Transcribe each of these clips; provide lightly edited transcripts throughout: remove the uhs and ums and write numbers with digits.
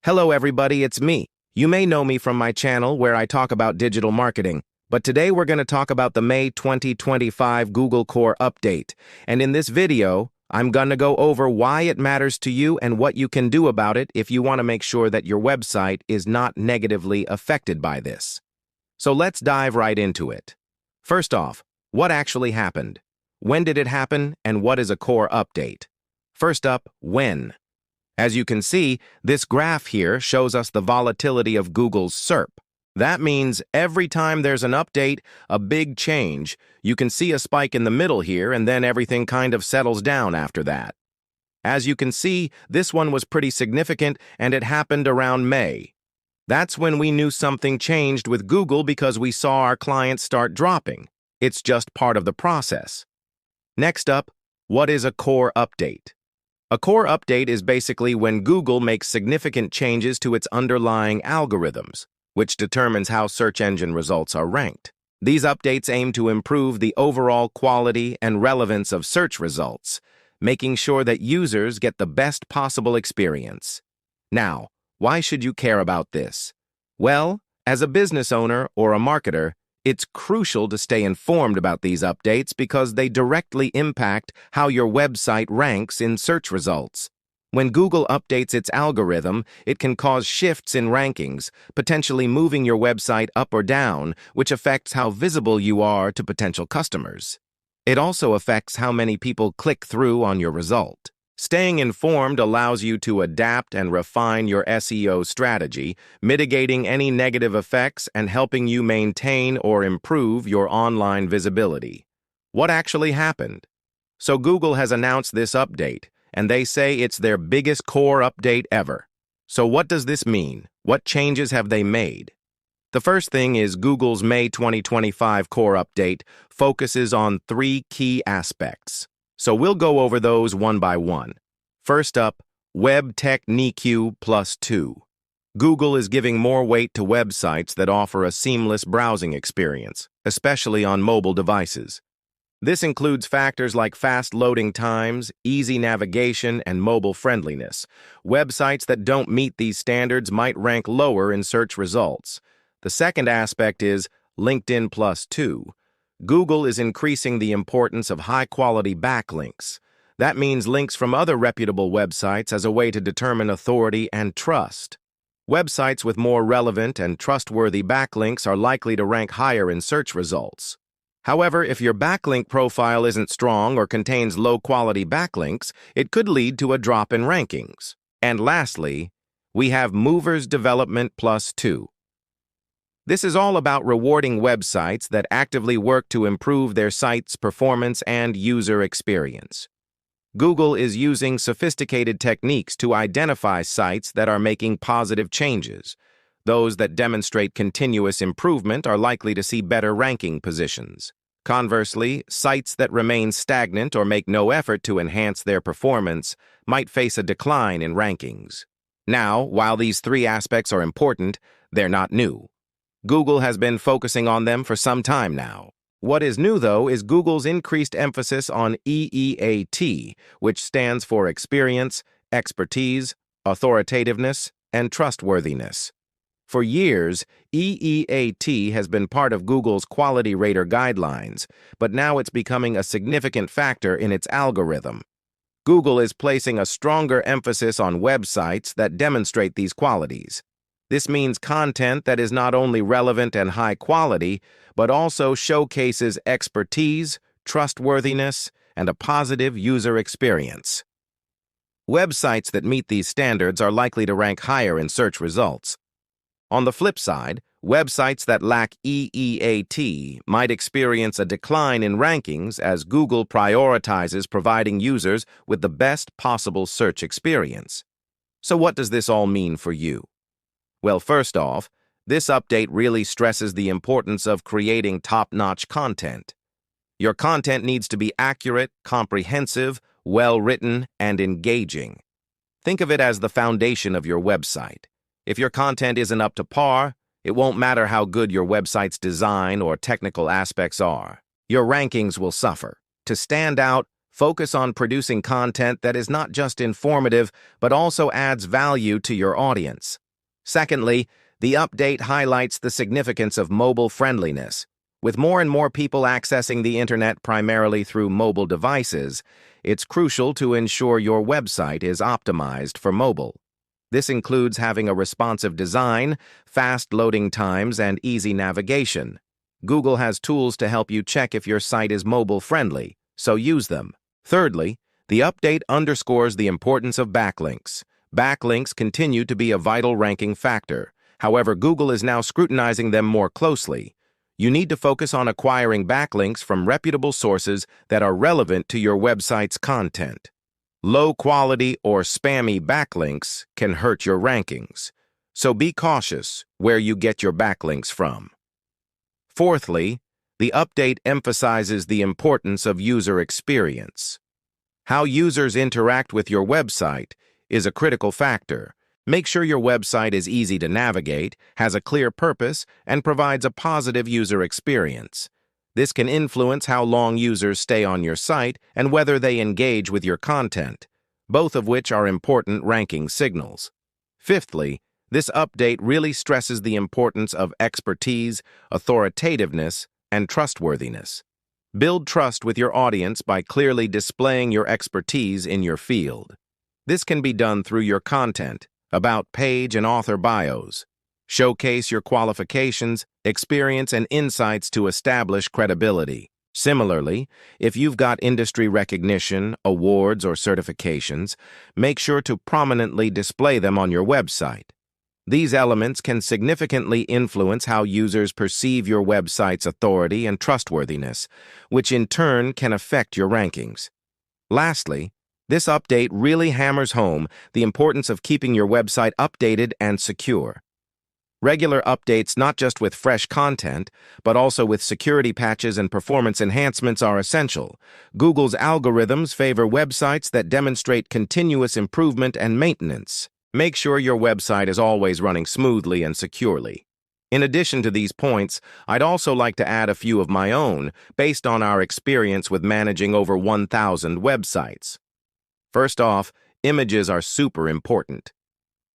Hello everybody, it's me. You may know me from my channel where I talk about digital marketing, but today we're going to talk about the May 2025 Google Core Update. And in this video, I'm going to go over why it matters to you and what you can do about it if you want to make sure that your website is not negatively affected by this. So let's dive right into it. First off, what actually happened? When did it happen, and what is a core update? First up, when? As you can see, this graph here shows us the volatility of Google's SERP. That means every time there's an update, a big change, you can see a spike in the middle here, and then everything kind of settles down after that. As you can see, this one was pretty significant, and it happened around May. That's when we knew something changed with Google because we saw our clients start dropping. It's just part of the process. Next up, what is a core update? A core update is basically when Google makes significant changes to its underlying algorithms, which determines how search engine results are ranked. These updates aim to improve the overall quality and relevance of search results, making sure that users get the best possible experience. Now, why should you care about this? Well, as a business owner or a marketer, it's crucial to stay informed about these updates because they directly impact how your website ranks in search results. When Google updates its algorithm, it can cause shifts in rankings, potentially moving your website up or down, which affects how visible you are to potential customers. It also affects how many people click through on your result. Staying informed allows you to adapt and refine your SEO strategy, mitigating any negative effects and helping you maintain or improve your online visibility. What actually happened? So Google has announced this update, and they say it's their biggest core update ever. So what does this mean? What changes have they made? The first thing is Google's May 2025 core update focuses on 3 key aspects. So we'll go over those one by one. First up, Web Technique +2. Google is giving more weight to websites that offer a seamless browsing experience, especially on mobile devices. This includes factors like fast loading times, easy navigation, and mobile friendliness. Websites that don't meet these standards might rank lower in search results. The second aspect is LinkedIn +2. Google is increasing the importance of high-quality backlinks. That means links from other reputable websites as a way to determine authority and trust. Websites with more relevant and trustworthy backlinks are likely to rank higher in search results. However, if your backlink profile isn't strong or contains low-quality backlinks, it could lead to a drop in rankings. And lastly, we have Movers Development +2. This is all about rewarding websites that actively work to improve their site's performance and user experience. Google is using sophisticated techniques to identify sites that are making positive changes. Those that demonstrate continuous improvement are likely to see better ranking positions. Conversely, sites that remain stagnant or make no effort to enhance their performance might face a decline in rankings. Now, while these 3 aspects are important, they're not new. Google has been focusing on them for some time now. What is new, though, is Google's increased emphasis on EEAT, which stands for experience, expertise, authoritativeness, and trustworthiness. For years, EEAT has been part of Google's quality rater guidelines, but now it's becoming a significant factor in its algorithm. Google is placing a stronger emphasis on websites that demonstrate these qualities. This means content that is not only relevant and high quality, but also showcases expertise, trustworthiness, and a positive user experience. Websites that meet these standards are likely to rank higher in search results. On the flip side, websites that lack EEAT might experience a decline in rankings as Google prioritizes providing users with the best possible search experience. So what does this all mean for you? Well, first off, this update really stresses the importance of creating top-notch content. Your content needs to be accurate, comprehensive, well-written, and engaging. Think of it as the foundation of your website. If your content isn't up to par, it won't matter how good your website's design or technical aspects are. Your rankings will suffer. To stand out, Focus on producing content that is not just informative, but also adds value to your audience. Secondly, the update highlights the significance of mobile friendliness. With more and more people accessing the internet primarily through mobile devices, it's crucial to ensure your website is optimized for mobile. This includes having a responsive design, fast loading times, and easy navigation. Google has tools to help you check if your site is mobile-friendly, so use them. Thirdly, the update underscores the importance of backlinks. Backlinks continue to be a vital ranking factor. However, Google is now scrutinizing them more closely. You need to focus on acquiring backlinks from reputable sources that are relevant to your website's content. Low-quality or spammy backlinks can hurt your rankings, so be cautious where you get your backlinks from. Fourthly, the update emphasizes the importance of user experience. How users interact with your website is a critical factor. Make sure your website is easy to navigate, has a clear purpose, and provides a positive user experience. This can influence how long users stay on your site and whether they engage with your content, both of which are important ranking signals. Fifthly, this update really stresses the importance of expertise, authoritativeness, and trustworthiness. Build trust with your audience by clearly displaying your expertise in your field. This can be done through your content, about page and author bios. Showcase your qualifications, experience, and insights to establish credibility. Similarly, if you've got industry recognition, awards, or certifications, make sure to prominently display them on your website. These elements can significantly influence how users perceive your website's authority and trustworthiness, which in turn can affect your rankings. Lastly, this update really hammers home the importance of keeping your website updated and secure. Regular updates, not just with fresh content, but also with security patches and performance enhancements, are essential. Google's algorithms favor websites that demonstrate continuous improvement and maintenance. Make sure your website is always running smoothly and securely. In addition to these points, I'd also like to add a few of my own, based on our experience with managing over 1,000 websites. First off, images are super important.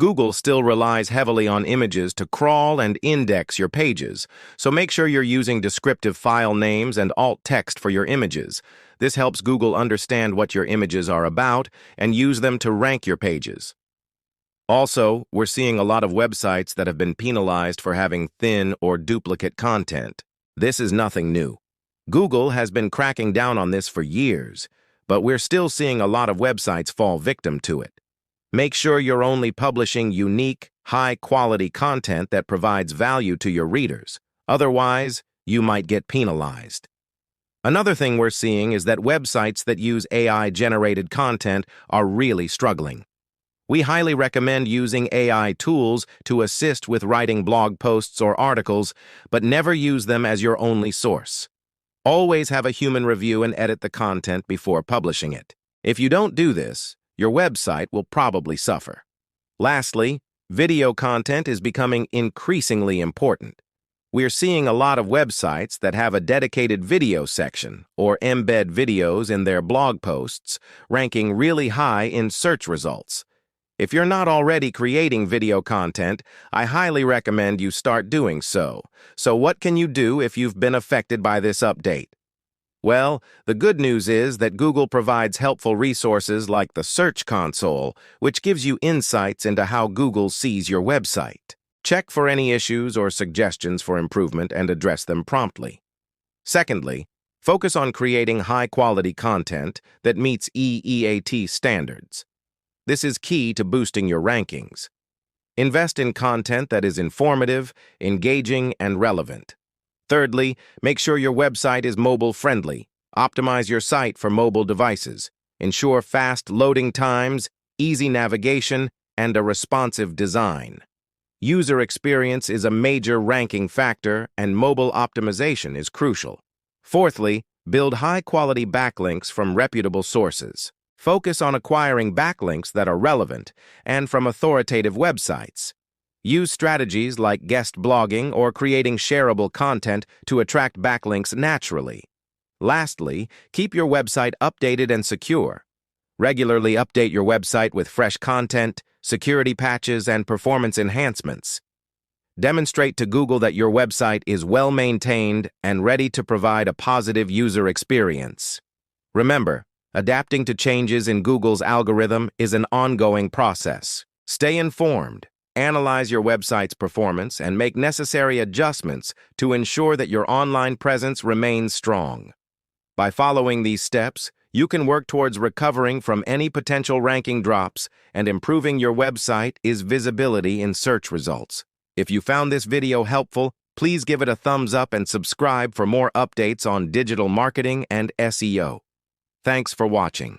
Google still relies heavily on images to crawl and index your pages, so make sure you're using descriptive file names and alt text for your images. This helps Google understand what your images are about and use them to rank your pages. Also, we're seeing a lot of websites that have been penalized for having thin or duplicate content. This is nothing new. Google has been cracking down on this for years, but we're still seeing a lot of websites fall victim to it. Make sure you're only publishing unique, high-quality content that provides value to your readers. Otherwise, you might get penalized. Another thing we're seeing is that websites that use AI-generated content are really struggling. We highly recommend using AI tools to assist with writing blog posts or articles, but never use them as your only source. Always have a human review and edit the content before publishing it. If you don't do this, your website will probably suffer. Lastly, video content is becoming increasingly important. We're seeing a lot of websites that have a dedicated video section or embed videos in their blog posts, ranking really high in search results. If you're not already creating video content, I highly recommend you start doing so. So what can you do if you've been affected by this update? Well, the good news is that Google provides helpful resources like the Search Console, which gives you insights into how Google sees your website. Check for any issues or suggestions for improvement and address them promptly. Secondly, focus on creating high-quality content that meets EEAT standards. This is key to boosting your rankings. Invest in content that is informative, engaging, and relevant. Thirdly, make sure your website is mobile-friendly. Optimize your site for mobile devices. Ensure fast loading times, easy navigation, and a responsive design. User experience is a major ranking factor, and mobile optimization is crucial. Fourthly, build high-quality backlinks from reputable sources. Focus on acquiring backlinks that are relevant and from authoritative websites. Use strategies like guest blogging or creating shareable content to attract backlinks naturally. Lastly, keep your website updated and secure. Regularly update your website with fresh content, security patches, and performance enhancements. Demonstrate to Google that your website is well-maintained and ready to provide a positive user experience. Remember, adapting to changes in Google's algorithm is an ongoing process. Stay informed, analyze your website's performance, and make necessary adjustments to ensure that your online presence remains strong. By following these steps, you can work towards recovering from any potential ranking drops and improving your website's visibility in search results. If you found this video helpful, please give it a thumbs up and subscribe for more updates on digital marketing and SEO. Thanks for watching.